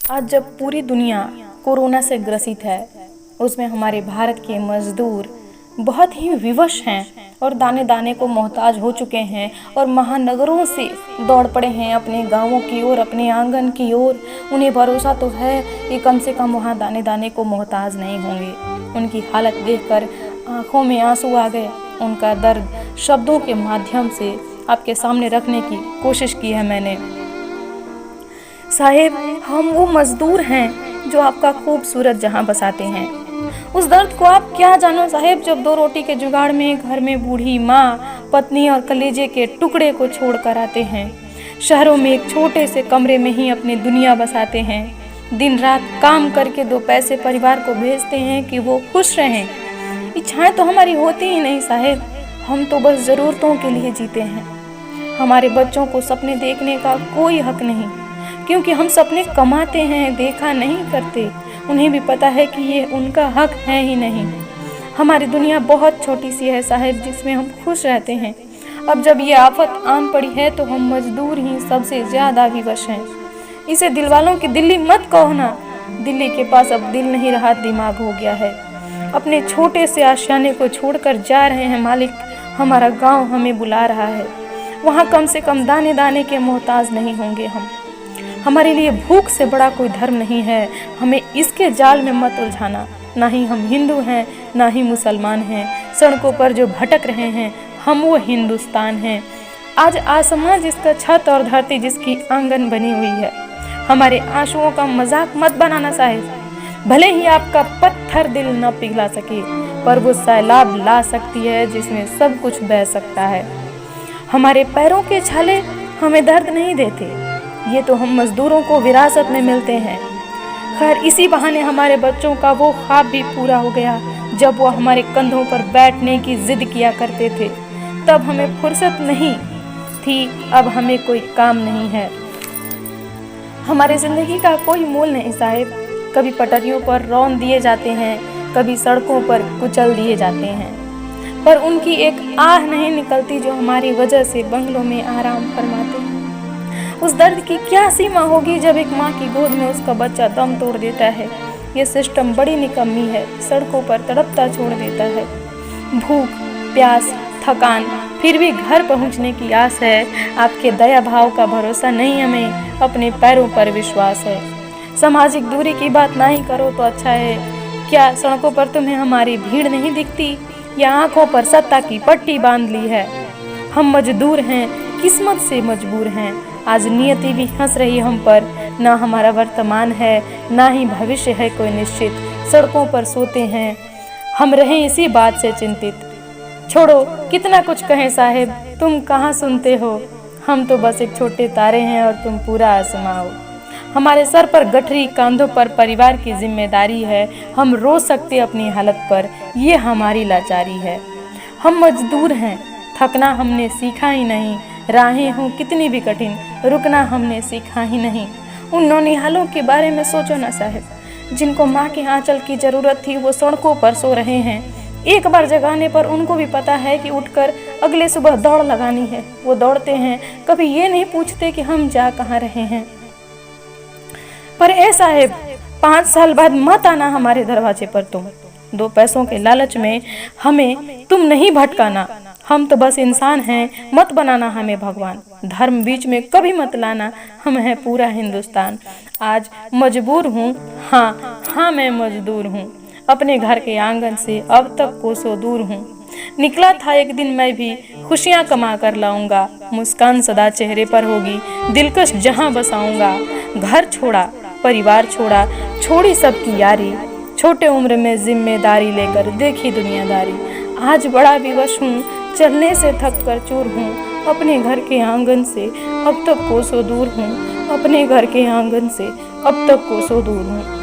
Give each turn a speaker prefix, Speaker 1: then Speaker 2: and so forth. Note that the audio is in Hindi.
Speaker 1: आज जब पूरी दुनिया कोरोना से ग्रसित है, उसमें हमारे भारत के मजदूर बहुत ही विवश हैं और दाने दाने को मोहताज हो चुके हैं और महानगरों से दौड़ पड़े हैं अपने गांवों की ओर, अपने आंगन की ओर। उन्हें भरोसा तो है कि कम से कम वहां दाने दाने को मोहताज नहीं होंगे। उनकी हालत देखकर आंखों में आंसू आ गए। उनका दर्द शब्दों के माध्यम से आपके सामने रखने की कोशिश की है मैंने। साहेब, हम वो मजदूर हैं जो आपका खूबसूरत जहां बसाते हैं। उस दर्द को आप क्या जानो साहेब, जब दो रोटी के जुगाड़ में घर में बूढ़ी माँ, पत्नी और कलेजे के टुकड़े को छोड़ कर आते हैं। शहरों में एक छोटे से कमरे में ही अपनी दुनिया बसाते हैं। दिन रात काम करके दो पैसे परिवार को भेजते हैं कि वो खुश रहें। इच्छाएं तो हमारी होती ही नहीं साहेब, हम तो बस ज़रूरतों के लिए जीते हैं। हमारे बच्चों को सपने देखने का कोई हक नहीं, क्योंकि हम सपने कमाते हैं, देखा नहीं करते। उन्हें भी पता है कि ये उनका हक है ही नहीं। हमारी दुनिया बहुत छोटी सी है साहिब, जिसमें हम खुश रहते हैं। अब जब ये आफत आन पड़ी है तो हम मजदूर ही सबसे ज़्यादा विवश हैं। इसे दिल वालों की दिल्ली मत कहो ना। दिल्ली के पास अब दिल नहीं रहा, दिमाग हो गया है। अपने छोटे से आशियाने को छोड़कर जा रहे हैं मालिक। हमारा गाँव हमें बुला रहा है। वहाँ कम से कम दाने दाने के मोहताज नहीं होंगे हम। हमारे लिए भूख से बड़ा कोई धर्म नहीं है। हमें इसके जाल में मत उलझाना। ना ही हम हिंदू हैं, ना ही मुसलमान हैं। सड़कों पर जो भटक रहे हैं हम वो हिंदुस्तान हैं। आज आसमां जिसका छत और धरती जिसकी आंगन बनी हुई है। हमारे आंसुओं का मजाक मत बनाना साहिब। भले ही आपका पत्थर दिल न पिघला सके, पर वो सैलाब ला सकती है जिसमें सब कुछ बह सकता है। हमारे पैरों के छाले हमें दर्द नहीं देते, ये तो हम मजदूरों को विरासत में मिलते हैं। खैर, इसी बहाने हमारे बच्चों का वो ख्वाब भी पूरा हो गया। जब वो हमारे कंधों पर बैठने की जिद किया करते थे, तब हमें फुर्सत नहीं थी, अब हमें कोई काम नहीं है। हमारे जिंदगी का कोई मोल नहीं साहिब। कभी पटरियों पर रौंद दिए जाते हैं, कभी सड़कों पर कुचल दिए जाते हैं, पर उनकी एक आह नहीं निकलती जो हमारी वजह से बंगलों में आराम फरमाते हैं। उस दर्द की क्या सीमा होगी जब एक माँ की गोद में उसका बच्चा दम तोड़ देता है। ये सिस्टम बड़ी निकम्मी है, सड़कों पर तड़पता छोड़ देता है। भूख, प्यास, थकान, फिर भी घर पहुँचने की आस है। आपके दया भाव का भरोसा नहीं, हमें अपने पैरों पर विश्वास है। सामाजिक दूरी की बात ना ही करो तो अच्छा है। क्या सड़कों पर तुम्हें हमारी भीड़ नहीं दिखती, या आंखों पर सत्ता की पट्टी बांध ली है? हम मजदूर हैं, किस्मत से मजबूर हैं। आज नियति भी हंस रही हम पर। ना हमारा वर्तमान है, ना ही भविष्य है कोई निश्चित। सड़कों पर सोते हैं हम, रहें इसी बात से चिंतित। छोड़ो कितना कुछ कहें साहिब, तुम कहाँ सुनते हो। हम तो बस एक छोटे तारे हैं और तुम पूरा आसमां हो। हमारे सर पर गठरी, कांधों पर परिवार की जिम्मेदारी है। हम रो सकते अपनी हालत पर, ये हमारी लाचारी है। हम मजदूर हैं, थकना हमने सीखा ही नहीं। राहें हों कितनी भी कठिन, रुकना हमने सीखा ही नहीं। उन नौनिहालों के बारे में सोचो ना साहिब, जिनको माँ के आंचल की ज़रूरत थी, वो सड़कों पर सो रहे हैं। एक बार जगाने पर उनको भी पता है कि उठकर अगले सुबह दौड़ लगानी है। वो दौड़ते हैं, कभी ये नहीं पूछते कि हम जा कहाँ रहे हैं। पर ए साहिब, 5 साल बाद मत आना हमारे दरवाजे पर तुम। 2 पैसों के लालच में हमें तुम नहीं भटकाना। हम तो बस इंसान हैं, मत बनाना हमें भगवान। धर्म बीच में कभी मत लाना, हम हैं पूरा हिंदुस्तान। आज मजबूर हूँ, हाँ मैं मजदूर हूँ। अपने घर के आंगन से अब तक कोसों दूर हूँ। निकला था एक दिन मैं भी, खुशियाँ कमा कर लाऊंगा। मुस्कान सदा चेहरे पर होगी, दिलकश जहाँ बसाऊंगा। घर छोड़ा, परिवार छोड़ा, छोड़ी सबकी यारी। छोटे उम्र में जिम्मेदारी लेकर देखी दुनियादारी। आज बड़ा विवश हूँ, चलने से थक कर चूर हूँ। अपने घर के आंगन से अब तक कोसों दूर हूँ। अपने घर के आंगन से अब तक कोसों दूर हूँ।